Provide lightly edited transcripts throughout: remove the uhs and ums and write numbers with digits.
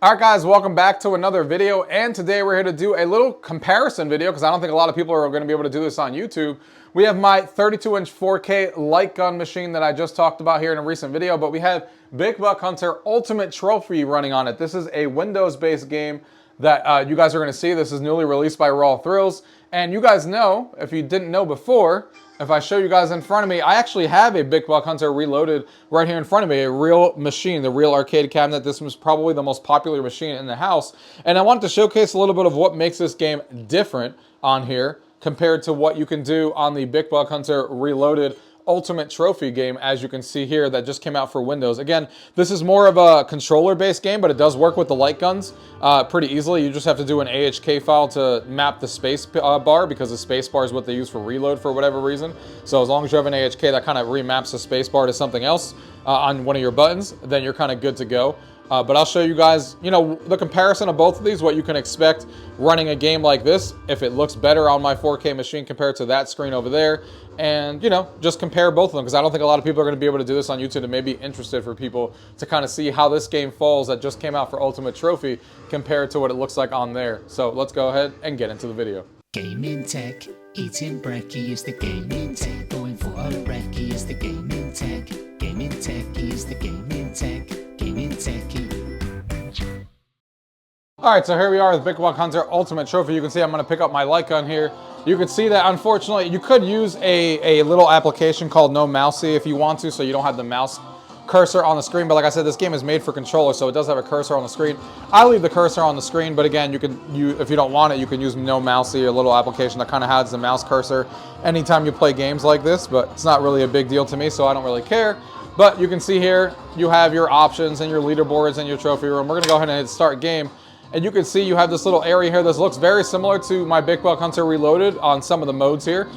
Alright guys, welcome back to another video, and today we're here to do a little comparison video because I don't think a lot of people are going to be able to do this on YouTube. We have my 32-inch 4K light gun machine that I just talked about here in a recent video, but we have Big Buck Hunter Ultimate Trophy running on it. This is a Windows-based game that you guys are going to see. This is newly released by Raw Thrills, and you guys know, if you didn't know before, if I show you guys in front of me, I actually have a Big Buck Hunter Reloaded right here in front of me, a real machine, the real arcade cabinet. This was probably the most popular machine in the house. And I wanted to showcase a little bit of what makes this game different on here compared to what you can do on the Big Buck Hunter Reloaded Ultimate Trophy game, as you can see here, that just came out for Windows. Again, this is more of a controller-based game, but it does work with the light guns pretty easily. You just have to do an AHK file to map the space bar, because the space bar is what they use for reload for whatever reason. So as long as you have an AHK that kind of remaps the space bar to something else on one of your buttons, then you're kind of good to go. But I'll show you guys, you know, the comparison of both of these, what you can expect running a game like this, if it looks better on my 4K machine compared to that screen over there. And, you know, just compare both of them, because I don't think a lot of people are going to be able to do this on YouTube. It may be interested for people to kind of see how this game falls that just came out for Ultimate Trophy compared to what it looks like on there. So let's go ahead and get into the video. Gaming tech, eating brekkie is the gaming tech. Going for a brekkie is the gaming tech. Gaming techie is the gaming tech. Gaming techie. Alright, so here we are with Big Buck Hunter Ultimate Trophy. You can see I'm going to pick up my light gun here. You can see that, unfortunately, you could use a little application called No Mousey if you want to, so you don't have the mouse cursor on the screen. But like I said, this game is made for controller, so it does have a cursor on the screen. I leave the cursor on the screen, but again, if you don't want it, you can use No Mousey, a little application that kind of has the mouse cursor anytime you play games like this, but it's not really a big deal to me, so I don't really care. But you can see here, you have your options and your leaderboards and your trophy room. We're going to go ahead and hit start game. And you can see you have this little area here. This looks very similar to my Big Buck Hunter Reloaded on some of the modes here.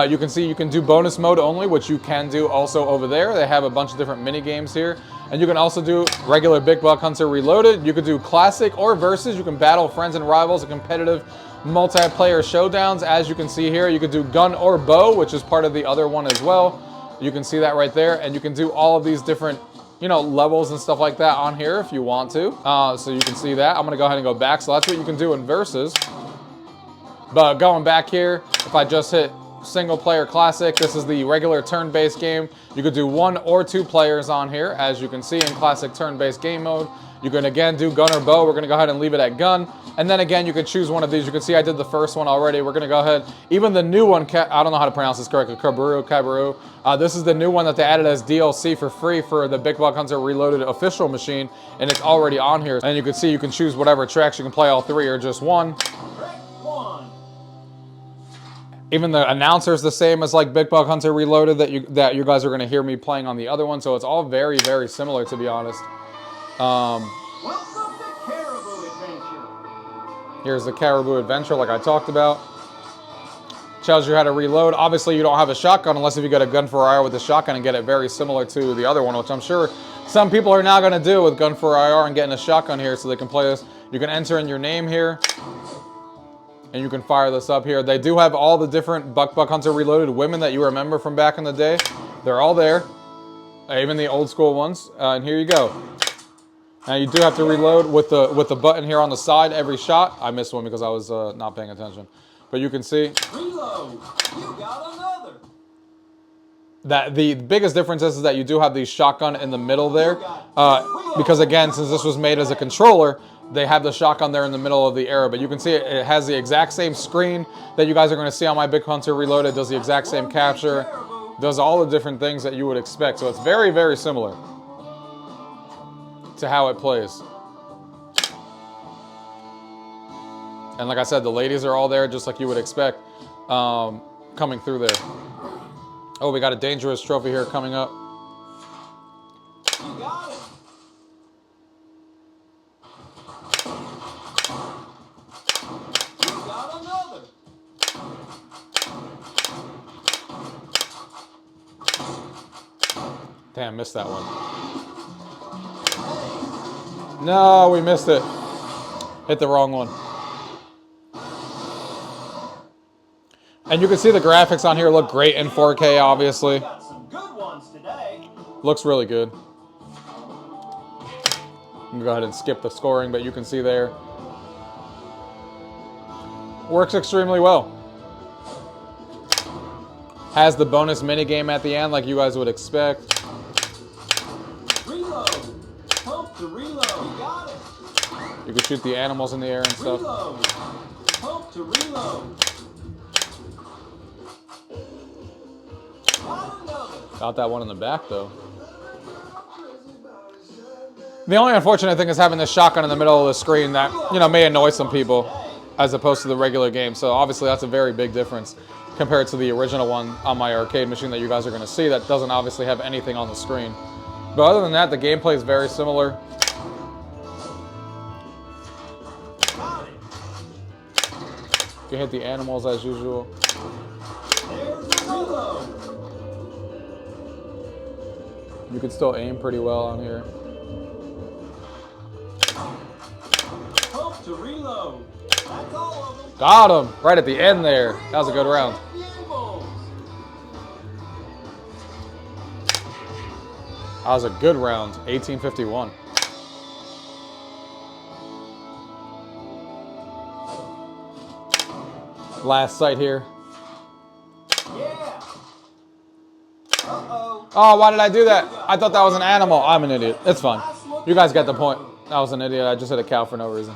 You can see you can do bonus mode only, which you can do also over there. They have a bunch of different mini games here. And you can also do regular Big Buck Hunter Reloaded. You could do classic or versus. You can battle friends and rivals, a competitive multiplayer showdowns. As you can see here, you could do gun or bow, which is part of the other one as well. You can see that right there. And you can do all of these different, you know, levels and stuff like that on here if you want to. So you can see that. I'm going to go ahead and go back. So that's what you can do in versus. But going back here, if I just hit single player classic, this is the regular turn-based game. You could do 1 or 2 players on here, as you can see in classic turn-based game mode. You can again do gun or bow. We're going to go ahead and leave it at gun. And then again, you can choose one of these. You can see I did the first one already. We're going to go ahead. Even the new one, I don't know how to pronounce this correctly, Kabaru. This is the new one that they added as DLC for free for the Big Buck Hunter Reloaded official machine. And it's already on here. And you can see you can choose whatever tracks. You can play all 3 or just 1. Even the announcer's the same as like Big Buck Hunter Reloaded that you guys are going to hear me playing on the other one. So it's all very, very similar, to be honest. Welcome to Caribou Adventure. Here's the Caribou Adventure, like I talked about. Tells you how to reload. Obviously, you don't have a shotgun unless if you get a gun for IR with the shotgun and get it very similar to the other one, which I'm sure some people are now going to do with gun for IR and getting a shotgun here so they can play this. You can enter in your name here, and you can fire this up here. They do have all the different Buck Hunter Reloaded women that you remember from back in the day. They're all there, even the old school ones. And here you go. Now you do have to reload with the button here on the side every shot. I missed one because I was not paying attention. But you can see Reload. You got another. that the biggest difference is that you do have the shotgun in the middle there. Because again, since this was made as a controller, they have the shotgun there in the middle of the area. But you can see it has the exact same screen that you guys are going to see on my Big Hunter Reloaded. It does the exact same capture. Does all the different things that you would expect. So it's very, very similar to how it plays. And like I said, the ladies are all there just like you would expect coming through there. Oh, we got a dangerous trophy here coming up. You got it. You got another. Damn, missed that one. No, we missed it. Hit the wrong one. And you can see the graphics on here look great in 4K, obviously. Got some good ones today. Looks really good. can go ahead and skip the scoring, but you can see there. Works extremely well. Has the bonus mini game at the end, like you guys would expect. Reload. Pump to reload. Got it. You can shoot the animals in the air and stuff. Reload. Pump to reload. Got another. Got that one in the back though. The only unfortunate thing is having this shotgun in the middle of the screen that, you know, may annoy some people as opposed to the regular game. So obviously that's a very big difference compared to the original one on my arcade machine that you guys are going to see that doesn't obviously have anything on the screen. But other than that, the gameplay is very similar. Got it. You can hit the animals as usual. There's reload. You can still aim pretty well on here. Pump to reload. That's all of them. Got him! Right at the end there. That was a good round. That was a good round. 1851. Last sight here. Yeah. Uh-oh. Oh, why did I do that? I thought that was an animal. I'm an idiot. It's fine. You guys get the point. I was an idiot. I just hit a cow for no reason.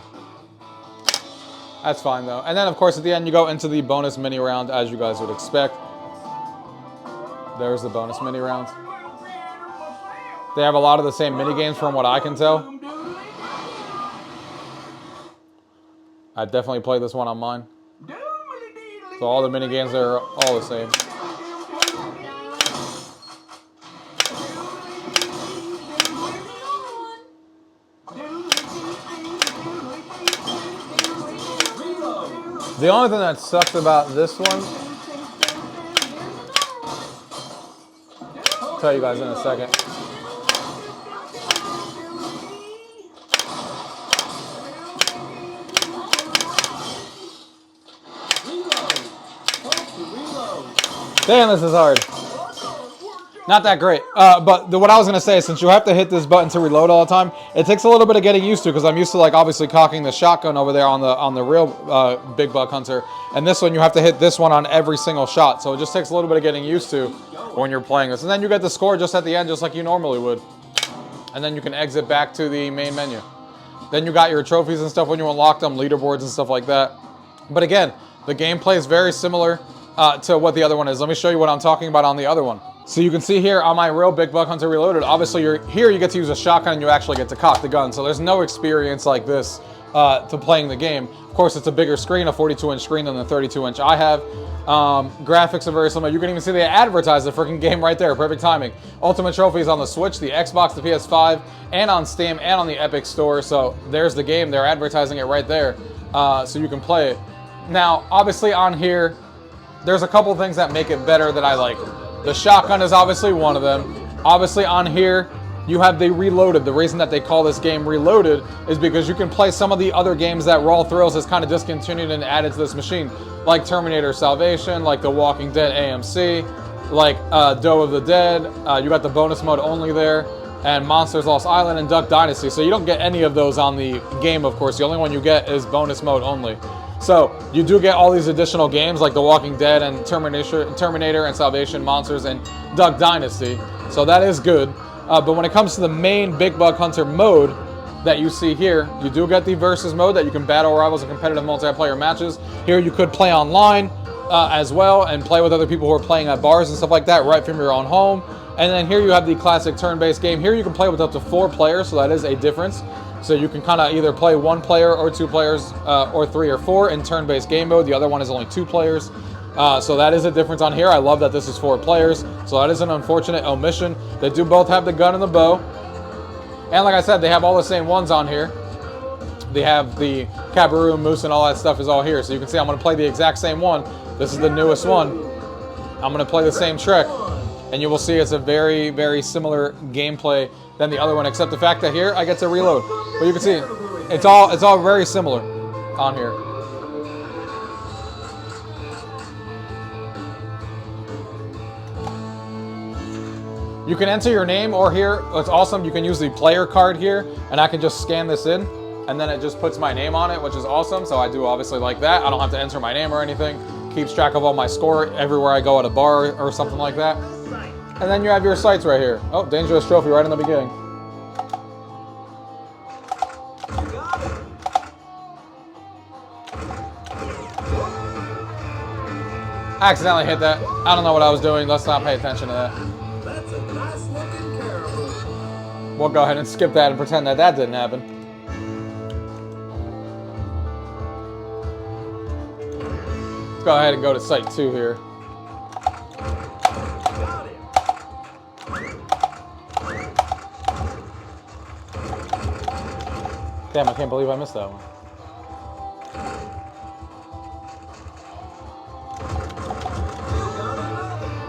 That's fine, though. And then, of course, at the end, you go into the bonus mini round, as you guys would expect. There's the bonus mini round. They have a lot of the same mini games from what I can tell. I definitely played this one on mine. So all the mini games are all the same. The only thing that sucks about this one, I'll tell you guys in a second. Damn, this is hard. Not that great. But what I was going to say is since you have to hit this button to reload all the time, it takes a little bit of getting used to because I'm used to, like, obviously cocking the shotgun over there on the real Big Buck Hunter. And this one, you have to hit this one on every single shot. So it just takes a little bit of getting used to when you're playing this. And then you get the score just at the end, just like you normally would. And then you can exit back to the main menu. Then you got your trophies and stuff when you unlock them, leaderboards and stuff like that. But again, the gameplay is very similar to what the other one is. Let me show you what I'm talking about on the other one. So you can see here on my real Big Buck Hunter Reloaded, obviously here you get to use a shotgun and you actually get to cock the gun. So there's no experience like this to playing the game. Of course, it's a bigger screen, a 42-inch screen than the 32-inch I have. Graphics are very similar. You can even see they advertise the freaking game right there. Perfect timing. Ultimate Trophies on the Switch, the Xbox, the PS5, and on Steam, and on the Epic Store. So there's the game. They're advertising it right there so you can play it. Now, obviously on here, there's a couple things that make it better that I like. The shotgun is obviously one of them. Obviously on here, you have the Reloaded. The reason that they call this game Reloaded is because you can play some of the other games that Raw Thrills has kind of discontinued and added to this machine. Like Terminator Salvation, like The Walking Dead AMC, like Doe of the Dead. You got the bonus mode only there. And Monsters Lost Island and Duck Dynasty. So you don't get any of those on the game, of course. The only one you get is bonus mode only. So you do get all these additional games like The Walking Dead and Terminator and Salvation, Monsters, and Duck Dynasty. So that is good. But when it comes to the main Big Buck Hunter mode that you see here, you do get the versus mode that you can battle rivals in competitive multiplayer matches. Here you could play online as well and play with other people who are playing at bars and stuff like that right from your own home. And then here you have the classic turn-based game. Here you can play with up to 4 players, so that is a difference. So you can kind of either play 1 player or 2 players or 3 or 4 in turn-based game mode. The other one is only 2 players. So that is a difference on here. I love that this is 4 players. So that is an unfortunate omission. They do both have the gun and the bow. And like I said, they have all the same ones on here. They have the Kabaroo, Moose, and all that stuff is all here. So you can see I'm going to play the exact same one. This is the newest one. I'm going to play the same trick. And you will see it's a very, very similar gameplay than the other one, except the fact that here I get to reload. But you can see it's all very similar on here. You can enter your name, or here, it's awesome, you can use the player card here, and I can just scan this in, and then it just puts my name on it, which is awesome. So I do obviously like that. I don't have to enter my name or anything. Keeps track of all my score everywhere I go at a bar or something like that. And then you have your sites right here. Oh, dangerous trophy right in the beginning. I accidentally hit that. I don't know what I was doing. Let's not pay attention to that. That's a nice looking caribou. We'll go ahead and skip that and pretend that that didn't happen. Let's go ahead and go to site 2 here. Got it. Damn, I can't believe I missed that one.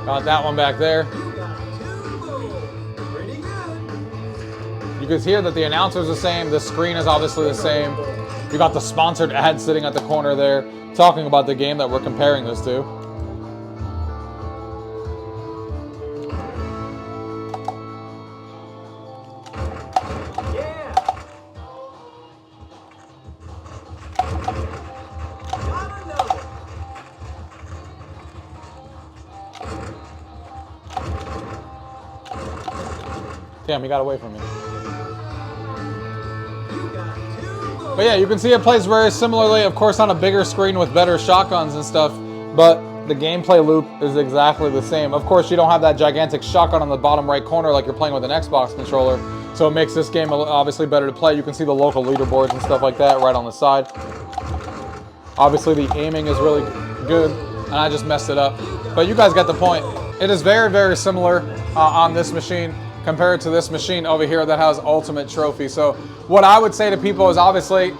Got that one back there. You got 2 more. Pretty good. You can hear that the announcer's the same. The screen is obviously the same. You got the sponsored ad sitting at the corner there, talking about the game that we're comparing this to. Yeah. Got another. Damn, he got away from me. You got 2 more. But yeah, you can see it plays very similarly, of course on a bigger screen with better shotguns and stuff, but the gameplay loop is exactly the same. Of course, you don't have that gigantic shotgun on the bottom right corner like you're playing with an Xbox controller, so it makes this game obviously better to play. You can see the local leaderboards and stuff like that right on the side. Obviously, the aiming is really good, and I just messed it up. But you guys get the point. It is very, very similar on this machine compared to this machine over here that has Ultimate Trophy. So what I would say to people is, obviously,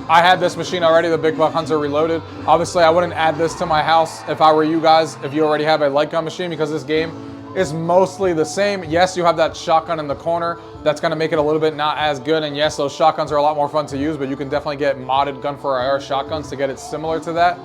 I had this machine already, the Big Buck Hunter Reloaded. Obviously, I wouldn't add this to my house if I were you guys, if you already have a light gun machine, because this game is mostly the same. Yes, you have that shotgun in the corner. That's going to make it a little bit not as good. And yes, those shotguns are a lot more fun to use, but you can definitely get modded gun for IR shotguns to get it similar to that.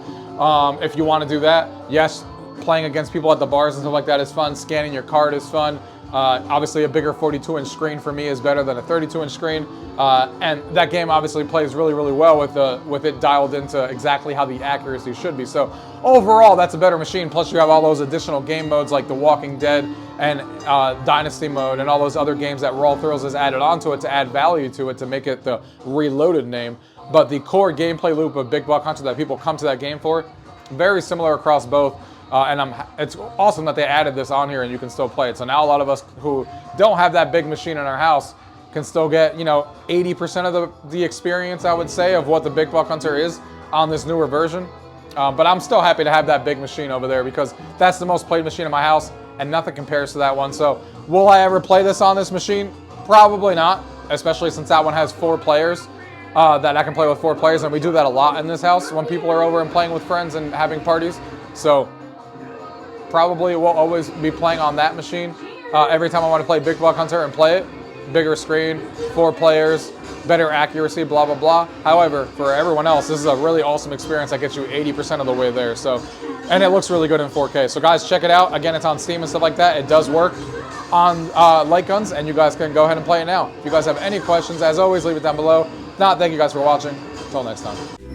If you want to do that, yes, playing against people at the bars and stuff like that is fun. Scanning your card is fun. Obviously, a bigger 42-inch screen for me is better than a 32-inch screen. And that game obviously plays really, really well with it dialed into exactly how the accuracy should be. So overall, that's a better machine. Plus, you have all those additional game modes like The Walking Dead and Dynasty mode and all those other games that Raw Thrills has added onto it to add value to it to make it the Reloaded name. But the core gameplay loop of Big Buck Hunter that people come to that game for, very similar across both. And it's awesome that they added this on here and you can still play it. So now a lot of us who don't have that big machine in our house can still get, 80% of the experience, I would say, of what the Big Buck Hunter is on this newer version. But I'm still happy to have that big machine over there because that's the most played machine in my house and nothing compares to that one. So will I ever play this on this machine? Probably not, especially since that one has 4 players. That I can play with 4 players, and we do that a lot in this house when people are over and playing with friends and having parties. So probably will always be playing on that machine every time I want to play Big Buck Hunter and play it. Bigger screen, 4 players, better accuracy, blah, blah, blah. However, for everyone else, this is a really awesome experience that gets you 80% of the way there. So, and it looks really good in 4K. So guys, check it out. Again, it's on Steam and stuff like that. It does work on light guns, and you guys can go ahead and play it now. If you guys have any questions, as always, leave it down below. If not, thank you guys for watching. Until next time.